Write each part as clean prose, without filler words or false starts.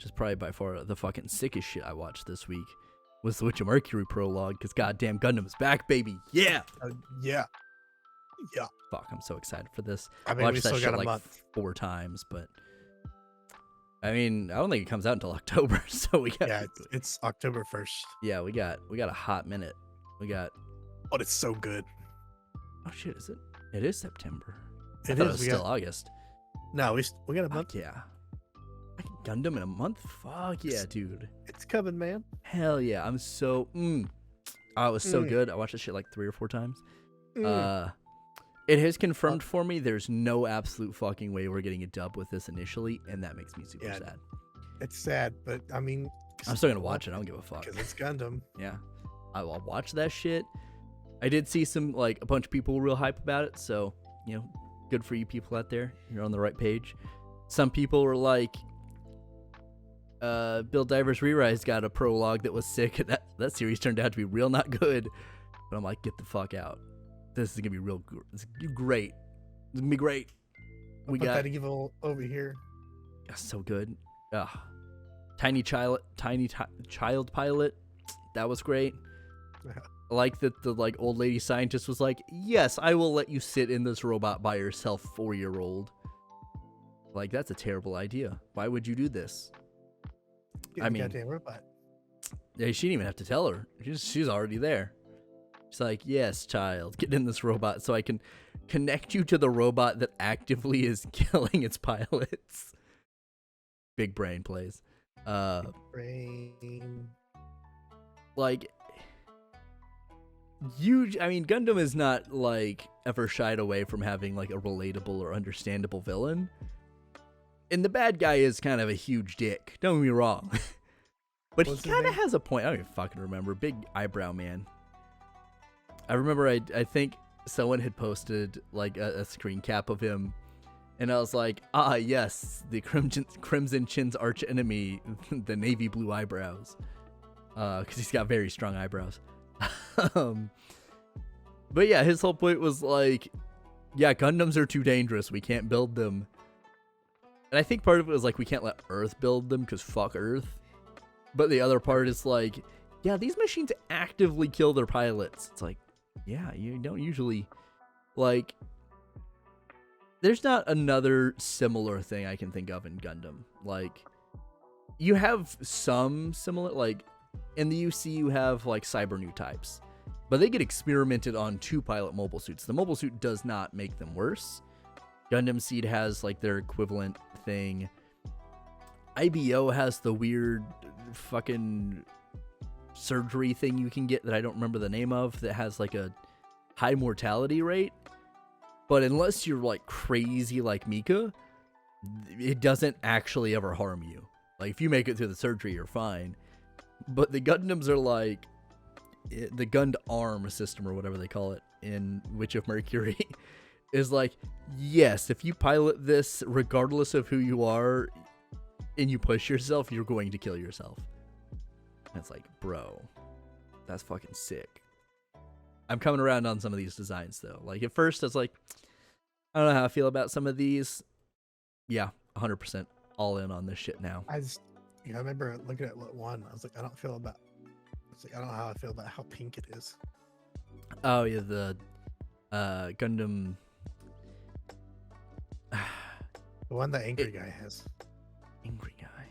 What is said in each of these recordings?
which is probably by far the fucking sickest shit I watched this week, was the Witch of Mercury prologue, because goddamn Gundam's back, baby. Yeah. Yeah. Fuck, I'm so excited for this. I mean, watched we that still shit got a like month. 4 times, but I mean, I don't think it comes out until October, so we got It's October 1st. Yeah, we got a hot minute. We got But it's so good. Oh shit, is it? It is September. I It thought is. it was We still got, August. no, we got a Fuck month. yeah. Gundam in a month? Fuck yeah, dude. It's coming, man. Hell yeah. I'm so Oh, it was so good. I watched this shit like 3 or 4 times. It has confirmed for me there's no absolute fucking way we're getting a dub with this initially, and that makes me super sad. It's sad, but I mean, I'm still gonna watch it. I don't give a fuck. because it's Gundam. Yeah, I'll watch that shit. I did see some a bunch of people real hype about it, so good for you people out there. You're on the right page. Some people were like, Bill Diver's Re-Rise got a prologue that was sick. That series turned out to be real not good. But I'm like, get the fuck out. This is gonna be real. It's great. It's gonna be great. We got that evil over here. That's so good. Tiny child pilot. That was great. I like that the old lady scientist was like, yes, I will let you sit in this robot by yourself, 4-year-old. Like, that's a terrible idea. Why would you do this? Get I the mean, goddamn robot. Yeah, she didn't even have to tell her. She's already there. She's like, yes, child, get in this robot so I can connect you to the robot that actively is killing its pilots. Big brain plays. Brain. Gundam is not ever shied away from having a relatable or understandable villain. And the bad guy is kind of a huge dick. Don't get me wrong. But he kind of has a point. I don't even fucking remember. Big eyebrow man. I remember I think someone had posted a screen cap of him, and I was like, yes, the Crimson Chin's arch enemy, the navy blue eyebrows, because he's got very strong eyebrows. But yeah, his whole point was Gundams are too dangerous, we can't build them. And I think part of it was we can't let Earth build them because fuck Earth. But the other part is these machines actively kill their pilots. It's you don't usually there's not another similar thing I can think of in Gundam. You have some similar, in the UC you have cyber new types, but they get experimented on 2-pilot mobile suits. The mobile suit does not make them worse. Gundam Seed has their equivalent thing. IBO has the weird fucking surgery thing you can get that I don't remember the name of, that has a high mortality rate. But unless you're crazy like Mika, it doesn't actually ever harm you. If you make it through the surgery, you're fine. But the Gundams are the Gund-Arm system, or whatever they call it in Witch of Mercury, is yes, if you pilot this, regardless of who you are, and you push yourself, you're going to kill yourself. And it's bro, that's fucking sick. I'm coming around on some of these designs, though. At first, I was I don't know how I feel about some of these. Yeah, 100% all in on this shit now. I remember looking at one. I was I don't know how I feel about how pink it is. Oh, yeah, the Gundam. The one that angry guy has. Angry guy.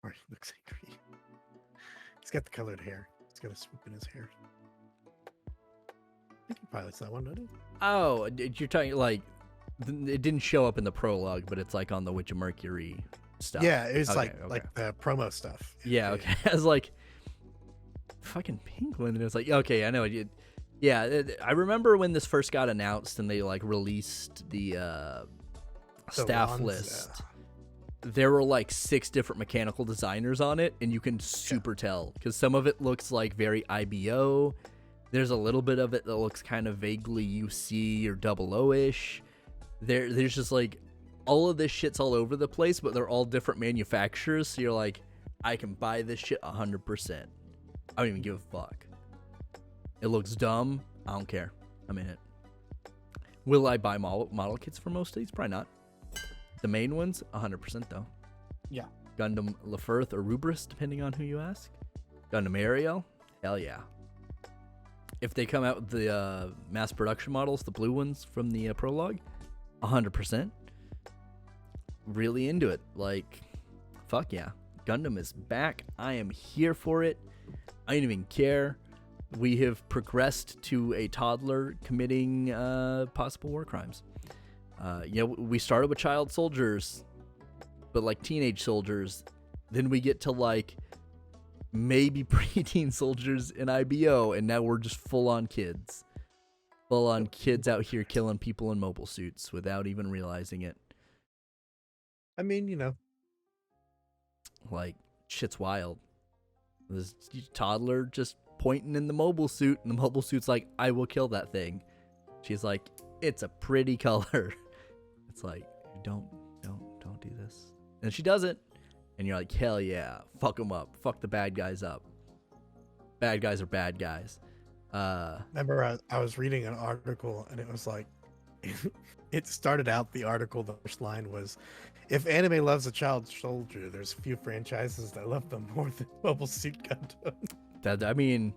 Or he looks angry. He's got the colored hair. He's got a swoop in his hair. I think he pilots that one, doesn't he? Oh, you're talking it didn't show up in the prologue, but it's on the Witch of Mercury stuff. Yeah, it was okay. the promo stuff. Yeah, okay. I was fucking pink one, and it was okay, I know. Yeah, I remember when this first got announced and they released the staff list. There were 6 different mechanical designers on it, and you can super tell because some of it looks very IBO. There's a little bit of it that looks kind of vaguely UC or 00-ish. There's just all of this shit's all over the place, but they're all different manufacturers. So you're I can buy this shit 100%. I don't even give a fuck. It looks dumb. I don't care. I'm in it. Will I buy model kits for most of these? Probably not. The main ones, 100% though. Yeah. Gundam Lefirth or Rubris, depending on who you ask. Gundam Ariel, hell yeah. If they come out with the mass production models, the blue ones from the prologue, 100%. Really into it. Like, fuck yeah. Gundam is back. I am here for it. I don't even care. We have progressed to a toddler committing possible war crimes. We started with child soldiers, but like teenage soldiers. Then we get to like maybe preteen soldiers in IBO, and now we're just full-on kids. Full-on kids out here killing people in mobile suits without even realizing it. I mean, you know. Like, shit's wild. This toddler just pointing in the mobile suit, and the mobile suit's like, I will kill that thing. She's like, it's a pretty color. It's like, don't do this. And she does it. And you're like, hell yeah, fuck them up. Fuck the bad guys up. Bad guys are bad guys. Remember, I was reading an article, and it was like, it started out, the article, the first line was, if anime loves a child soldier, there's few franchises that love them more than Mobile Suit Gundam. I mean,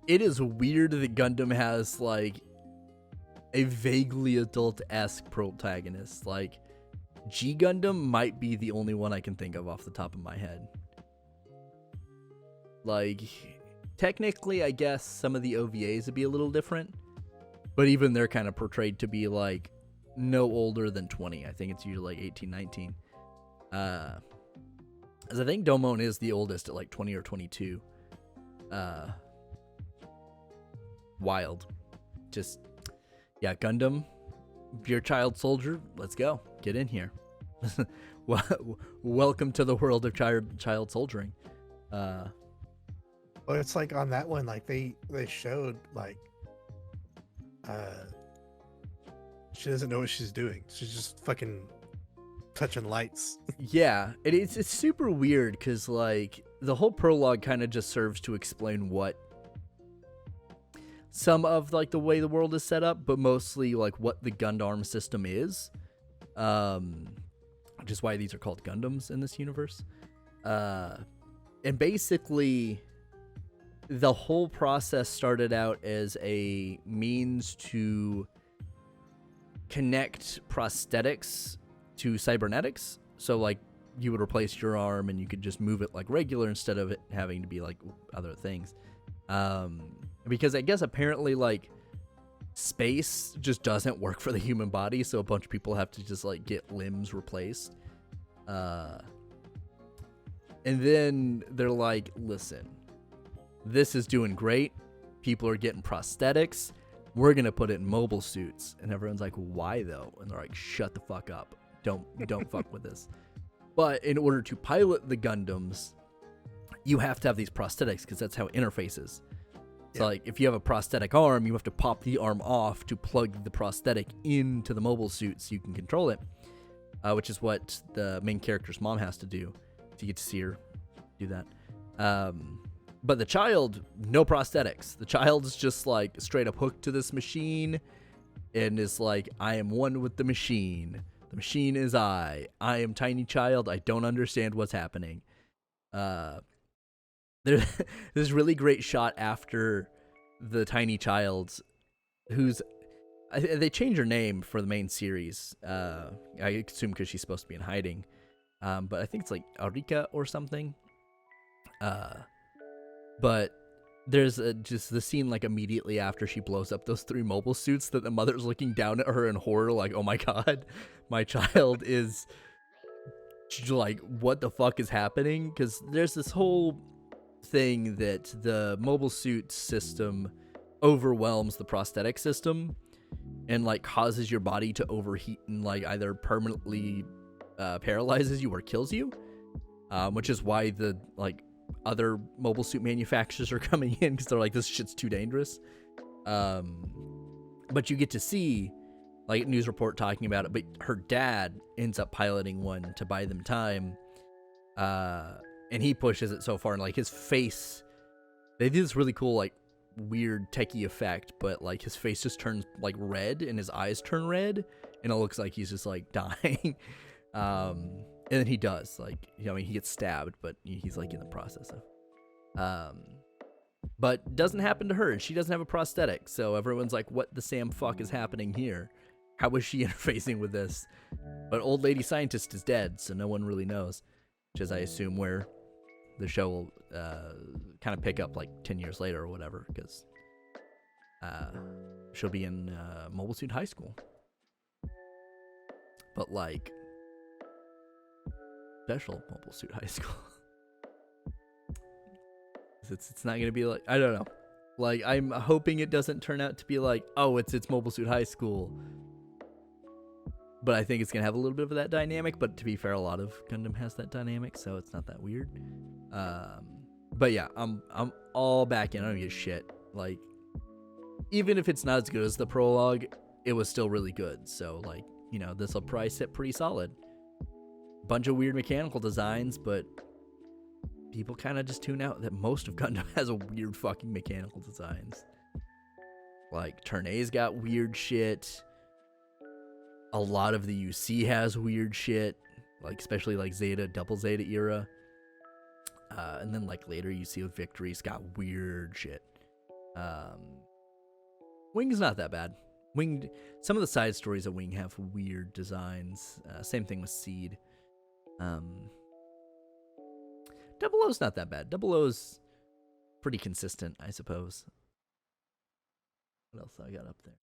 it is weird that Gundam has, like, a vaguely adult-esque protagonist. Like, G Gundam might be the only one I can think of off the top of my head. Like, technically, I guess some of the OVAs would be a little different, but even they're kind of portrayed to be like no older than 20. I think it's usually like 18, 19. As I think Domon is the oldest at like 20 or 22. Wild. Just, yeah, Gundam, you're a child soldier, let's go. Get in here. Welcome to the world of child soldiering. Well, it's like on that one, like they showed like she doesn't know what she's doing. She's just fucking touching lights. Yeah, it's super weird because like the whole prologue kind of just serves to explain what some of like the way the world is set up, but mostly like what the Gundam system is, which is why these are called Gundams in this universe. And basically, the whole process started out as a means to connect prosthetics to cybernetics. So like you would replace your arm and you could just move it like regular instead of it having to be like other things. Because I guess apparently like space just doesn't work for the human body, so a bunch of people have to just like get limbs replaced. And then they're like, listen, this is doing great. People are getting prosthetics. We're going to put it in mobile suits. And everyone's like, why though? And they're like, shut the fuck up. Don't fuck with this. But in order to pilot the Gundams, you have to have these prosthetics because that's how it interfaces. So like if you have a prosthetic arm, you have to pop the arm off to plug the prosthetic into the mobile suit so you can control it, which is what the main character's mom has to do. So you get to see her do that. But the child, no prosthetics. The child is just like straight up hooked to this machine and is like, I am one with the machine. The machine is I. I am tiny child. I don't understand what's happening. There's this really great shot after the tiny child who's... They change her name for the main series. I assume because she's supposed to be in hiding. But I think it's like Arika or something. But there's just the scene like immediately after she blows up those 3 mobile suits that the mother's looking down at her in horror like, oh my god, my child is like, what the fuck is happening? Because there's this whole thing that the mobile suit system overwhelms the prosthetic system and like causes your body to overheat and like either permanently paralyzes you or kills you, which is why the like other mobile suit manufacturers are coming in because they're like, this shit's too dangerous. But you get to see like a news report talking about it, but her dad ends up piloting one to buy them time, and he pushes it so far and like his face, they do this really cool like weird techie effect, but like his face just turns like red and his eyes turn red and it looks like he's just like dying. And then he does, like, you know, he gets stabbed, but he's like in the process of. But doesn't happen to her, and she doesn't have a prosthetic, so everyone's like, what the Sam fuck is happening here? How is she interfacing with this? But old lady scientist is dead, so no one really knows, which is, I assume, where the show will kind of pick up like 10 years later or whatever, because she'll be in Mobile Suit High School. But like, special Mobile Suit High School. It's not gonna be like, I don't know. Like, I'm hoping it doesn't turn out to be like, oh, it's Mobile Suit High School. But I think it's gonna have a little bit of that dynamic. But to be fair, a lot of Gundam has that dynamic, so it's not that weird. But yeah, I'm all back in. I don't give a shit. Like, even if it's not as good as the prologue, it was still really good. So like, you know, this will probably sit pretty solid. Bunch of weird mechanical designs, but people kind of just tune out that most of Gundam has a weird fucking mechanical designs. Like, Tournay's got weird shit. A lot of the UC has weird shit. Like, especially like Zeta, Double Zeta era. And then like later UC with Victory's got weird shit. Wing's not that bad. Wing, some of the side stories of Wing have weird designs. Same thing with Seed. Double O's not that bad. Double O's pretty consistent, I suppose. What else I got up there?